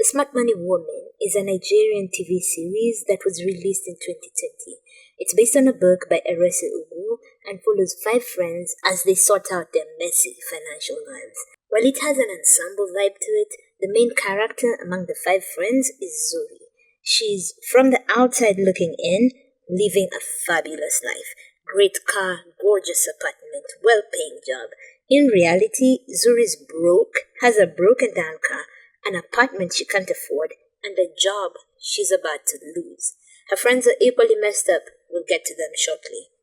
Smart Money Woman is a Nigerian TV series that was released in 2020. It's based on a book by Erese Ugu and follows 5 friends as they sort out their messy financial lives. While it has an ensemble vibe to it, the main character among the 5 friends is Zuri. She's from the outside looking in, living a fabulous life. Great car, gorgeous apartment, well-paying job. In reality, Zuri's broke, has a broken down car, an apartment she can't afford, and a job she's about to lose. Her friends are equally messed up. We'll get to them shortly.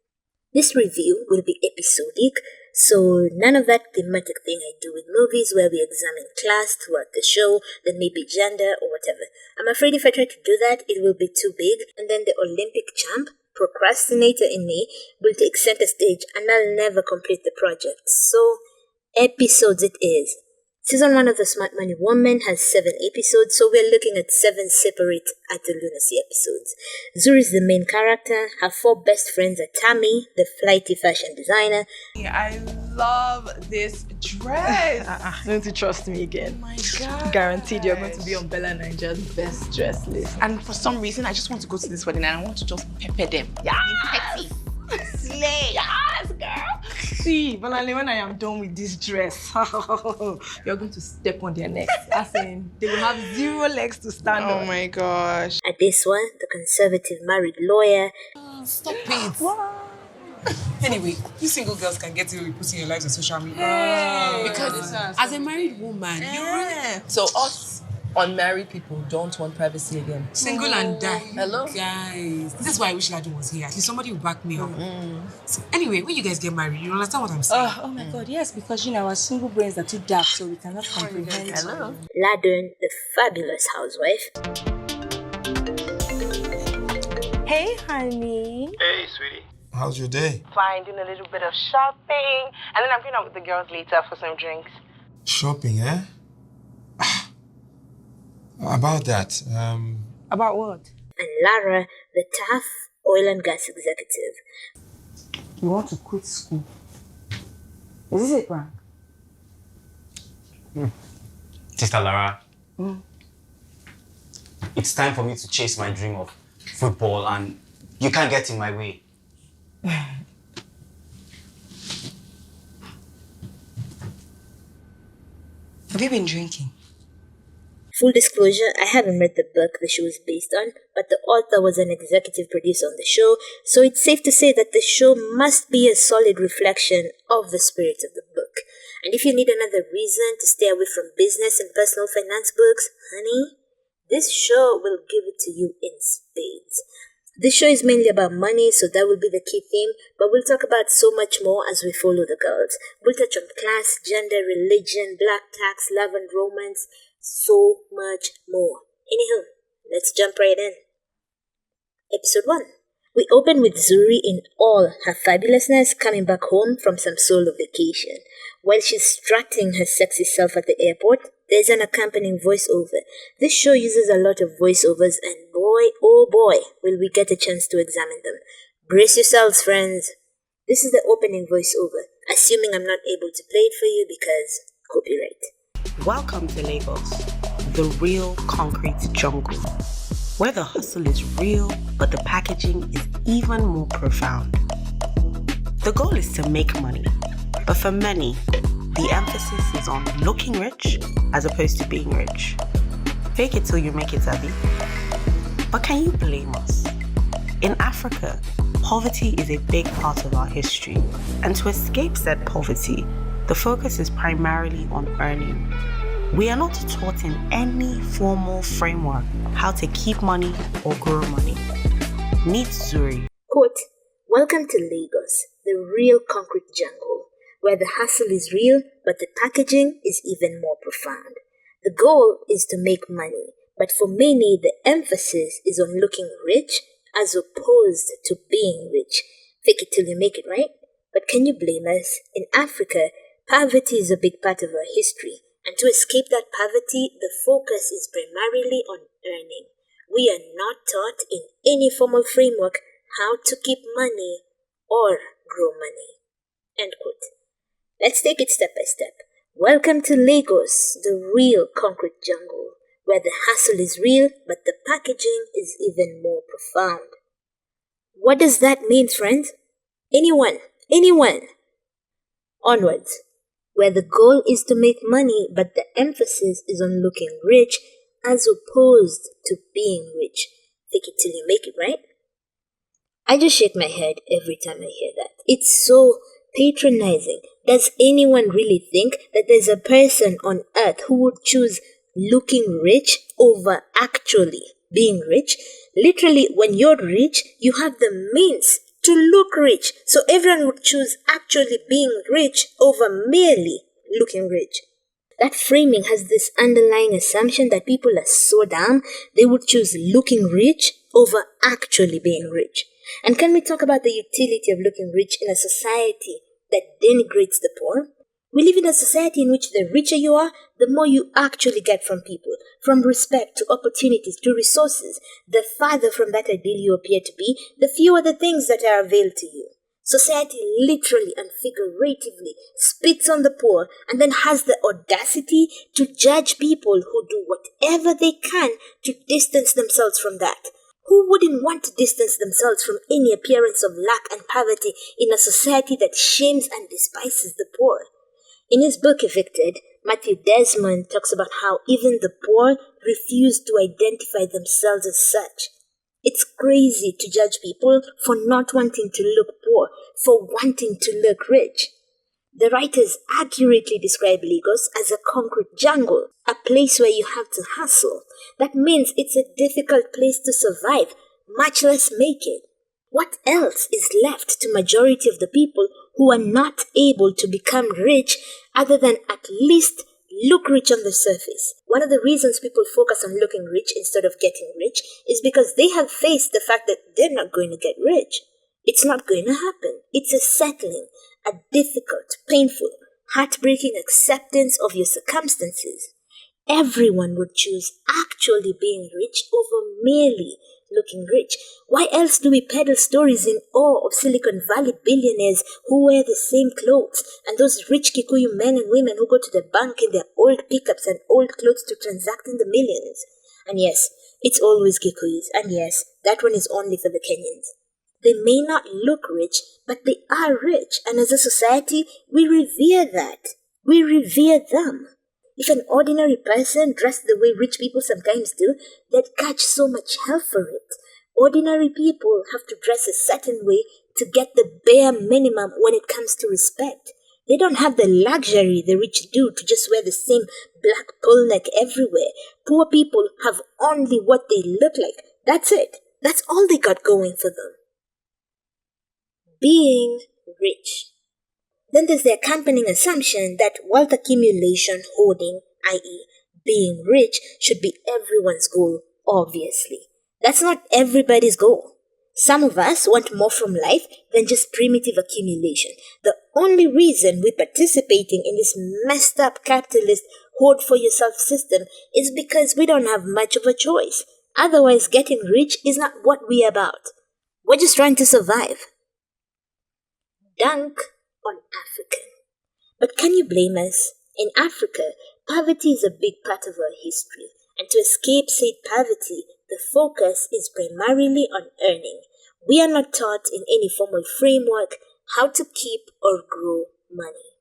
This review will be episodic, so none of that thematic thing I do with movies where we examine class throughout the show, then maybe gender or whatever. I'm afraid if I try to do that, it will be too big, and then the Olympic champ, procrastinator in me, will take center stage and I'll never complete the project. So, episodes it is. Season 1 of The Smart Money Woman has 7 episodes, so we're looking at 7 separate At the Lunacy episodes. Zuri is the main character. Her 4 best friends are Tammy, the flighty fashion designer. I love this dress. Don't you trust me again? Oh my God. Guaranteed you're going to be on Bella Nigeria's best dress list. And for some reason, I just want to go to this wedding and I want to just pepper them. Yes! Slay. Yes, girl. See, Balale, when I am done with this dress, you're going to step on their necks. As in, they will have 0 legs to stand on. Oh my gosh. At this one, the conservative married lawyer. Stop it. Anyway, you single girls can get away with putting your lives on social media. Hey, Because as a married woman, you really... So us unmarried people don't want privacy again. Single and die. Hello? Guys, this is why I wish Ladu was here. At least somebody will back me up. So anyway, when you guys get married, you understand what I'm saying? Oh my God, yes, because our single brains are too dark, so we cannot comprehend. Hello? Ladun, the fabulous housewife. Hey, honey. Hey, sweetie. How's your day? Fine, doing a little bit of shopping, and then I'm going out with the girls later for some drinks. Shopping, eh? About that, About what? And Lara, the tough oil and gas executive. You want to quit school? Is this a prank? Sister Lara, it's time for me to chase my dream of football and you can't get in my way. Have you been drinking? Full disclosure, I haven't read the book the show is based on, but the author was an executive producer on the show, so it's safe to say that the show must be a solid reflection of the spirit of the book. And if you need another reason to stay away from business and personal finance books, honey, this show will give it to you in spades. This show is mainly about money, so that will be the key theme, but we'll talk about so much more as we follow the girls. We'll touch on class, gender, religion, black tax, love and romance, so much more. Anywho, let's jump right in. Episode 1. We open with Zuri in all her fabulousness coming back home from some solo vacation. While she's strutting her sexy self at the airport, there's an accompanying voiceover. This show uses a lot of voiceovers and boy, oh boy, will we get a chance to examine them. Brace yourselves, friends. This is the opening voiceover, assuming I'm not able to play it for you because copyright. Welcome to Lagos, the real concrete jungle, where the hustle is real, but the packaging is even more profound. The goal is to make money, but for many, the emphasis is on looking rich as opposed to being rich. Fake it till you make it, Abby. But can you blame us? In Africa, poverty is a big part of our history, and to escape said poverty, the focus is primarily on earning. We are not taught in any formal framework how to keep money or grow money. Meet Zuri. Quote, welcome to Lagos, the real concrete jungle, where the hustle is real, but the packaging is even more profound. The goal is to make money, but for many, the emphasis is on looking rich as opposed to being rich. Fake it till you make it, right? But can you blame us? In Africa, poverty is a big part of our history, and to escape that poverty, the focus is primarily on earning. We are not taught in any formal framework how to keep money or grow money. End quote. Let's take it step by step. Welcome to Lagos, the real concrete jungle, where the hustle is real, but the packaging is even more profound. What does that mean, friends? Anyone? Onwards, where the goal is to make money, but the emphasis is on looking rich as opposed to being rich. Fake it till you make it, right? I just shake my head every time I hear that. It's so patronizing. Does anyone really think that there's a person on earth who would choose looking rich over actually being rich? Literally, when you're rich, you have the means to look rich. So everyone would choose actually being rich over merely looking rich. That framing has this underlying assumption that people are so dumb they would choose looking rich over actually being rich. And can we talk about the utility of looking rich in a society that denigrates the poor? We live in a society in which the richer you are, the more you actually get from people. From respect to opportunities to resources, the farther from that ideal you appear to be, the fewer the things that are availed to you. Society literally and figuratively spits on the poor and then has the audacity to judge people who do whatever they can to distance themselves from that. Who wouldn't want to distance themselves from any appearance of lack and poverty in a society that shames and despises the poor? In his book Evicted, Matthew Desmond talks about how even the poor refuse to identify themselves as such. It's crazy to judge people for not wanting to look poor, for wanting to look rich. The writers accurately describe Lagos as a concrete jungle, a place where you have to hustle. That means it's a difficult place to survive, much less make it. What else is left to majority of the people who are not able to become rich other than at least look rich on the surface? One of the reasons people focus on looking rich instead of getting rich is because they have faced the fact that they're not going to get rich. It's not going to happen. It's a settling, a difficult, painful, heartbreaking acceptance of your circumstances. Everyone would choose actually being rich over merely looking rich. Why else do we peddle stories in awe of Silicon Valley billionaires who wear the same clothes, and those rich Kikuyu men and women who go to the bank in their old pickups and old clothes to transact in the millions? And yes, it's always Kikuyus, and yes, that one is only for the Kenyans. They may not look rich, but they are rich, and as a society, we revere that. We revere them. If an ordinary person dressed the way rich people sometimes do, they'd catch so much hell for it. Ordinary people have to dress a certain way to get the bare minimum when it comes to respect. They don't have the luxury the rich do to just wear the same black pull neck everywhere. Poor people have only what they look like. That's it. That's all they got going for them. Being rich. Then there's the accompanying assumption that wealth accumulation, hoarding, i.e. being rich, should be everyone's goal, obviously. That's not everybody's goal. Some of us want more from life than just primitive accumulation. The only reason we're participating in this messed up capitalist hoard for yourself system is because we don't have much of a choice. Otherwise, getting rich is not what we're about. We're just trying to survive. Dunk on African. But can you blame us? In Africa, poverty is a big part of our history, and to escape said poverty, the focus is primarily on earning. We are not taught in any formal framework how to keep or grow money.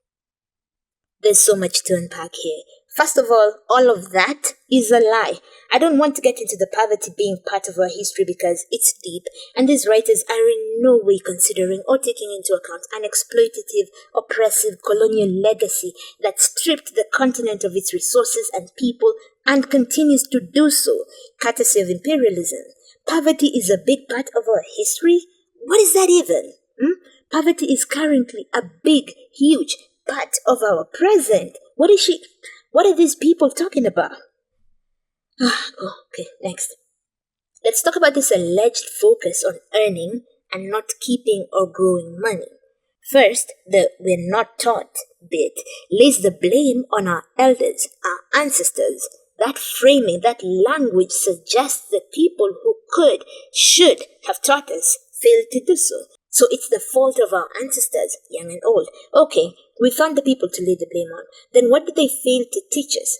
There's so much to unpack here. First of all of that is a lie. I don't want to get into the poverty being part of our history because it's deep, and these writers are in no way considering or taking into account an exploitative, oppressive colonial legacy that stripped the continent of its resources and people and continues to do so, courtesy of imperialism. Poverty is a big part of our history? What is that even? Poverty is currently a big, huge part of our present. What are these people talking about? Okay, next. Let's talk about this alleged focus on earning and not keeping or growing money. First, the "we're not taught" bit lays the blame on our elders, our ancestors. That framing, that language suggests that people who could, should have taught us failed to do so. So it's the fault of our ancestors, young and old. Okay, we found the people to lay the blame on. Then what did they fail to teach us?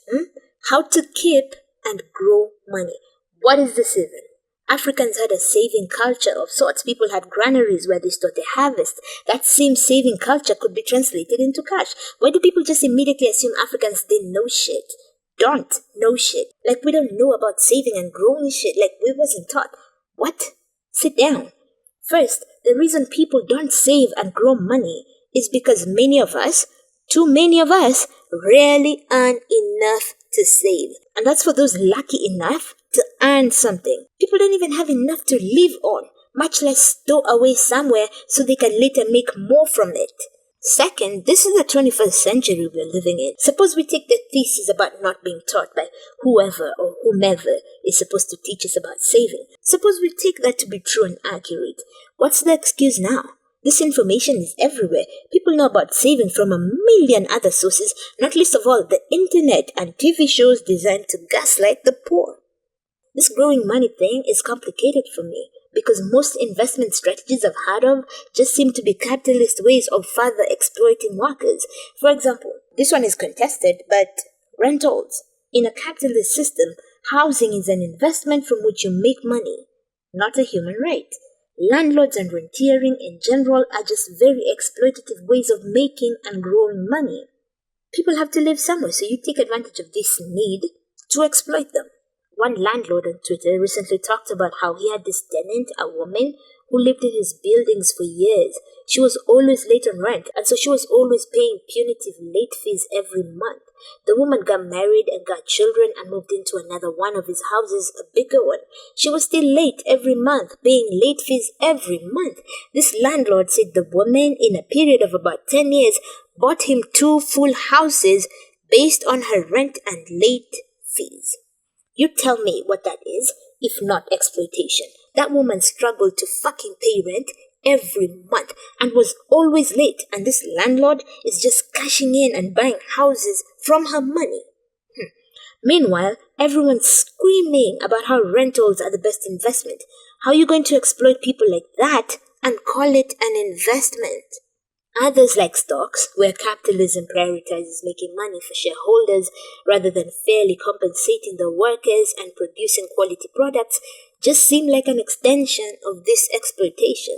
How to keep and grow money. What is this even? Africans had a saving culture of sorts. People had granaries where they stored their harvest. That same saving culture could be translated into cash. Why do people just immediately assume Africans didn't know shit? Don't know shit. Like we don't know about saving and growing shit. Like we wasn't taught. What? Sit down. First, the reason people don't save and grow money is because many of us, too many of us, rarely earn enough to save. And that's for those lucky enough to earn something. People don't even have enough to live on, much less store away somewhere so they can later make more from it. Second, this is the 21st century we're living in. Suppose we take the thesis about not being taught by whoever or whomever is supposed to teach us about saving. Suppose we take that to be true and accurate. What's the excuse now? This information is everywhere. People know about saving from a million other sources, not least of all the internet and TV shows designed to gaslight the poor. This growing money thing is complicated for me because most investment strategies I've heard of just seem to be capitalist ways of further exploiting workers. For example, this one is contested, but rentals. In a capitalist system, housing is an investment from which you make money, not a human right. Landlords and rentiering in general are just very exploitative ways of making and growing money. People have to live somewhere, so you take advantage of this need to exploit them. One landlord on Twitter recently talked about how he had this tenant, a woman, who lived in his buildings for years. She was always late on rent, and so she was always paying punitive late fees every month. The woman got married and got children and moved into another one of his houses, a bigger one. She was still late every month, paying late fees every month. This landlord said the woman, in a period of about 10 years, bought him 2 full houses based on her rent and late fees. You tell me what that is, if not exploitation. That woman struggled to fucking pay rent every month and was always late, and this landlord is just cashing in and buying houses from her money. Meanwhile, everyone's screaming about how rentals are the best investment. How are you going to exploit people like that and call it an investment? Others like stocks, where capitalism prioritizes making money for shareholders rather than fairly compensating the workers and producing quality products, just seem like an extension of this exploitation.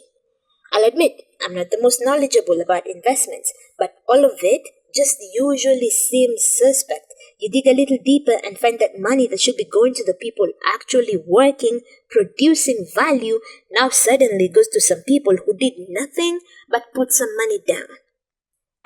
I'll admit, I'm not the most knowledgeable about investments, but all of it just usually seems suspect. You dig a little deeper and find that money that should be going to the people actually working, producing value, now suddenly goes to some people who did nothing but put some money down.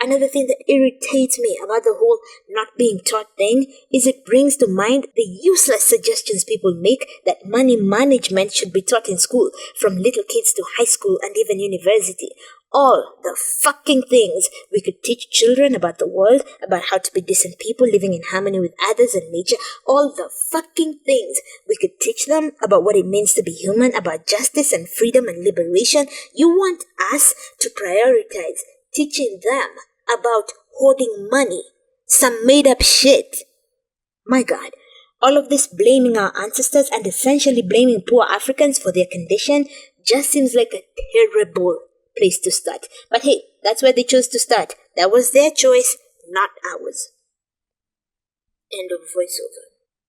Another thing that irritates me about the whole not being taught thing is it brings to mind the useless suggestions people make that money management should be taught in school, from little kids to high school and even university. All the fucking things we could teach children about the world, about how to be decent people living in harmony with others and nature. All the fucking things we could teach them about what it means to be human, about justice and freedom and liberation. You want us to prioritize teaching them about hoarding money, some made up shit. My God, all of this blaming our ancestors and essentially blaming poor Africans for their condition just seems like a terrible place to start. But hey, that's where they chose to start. That was their choice, not ours. End of voiceover.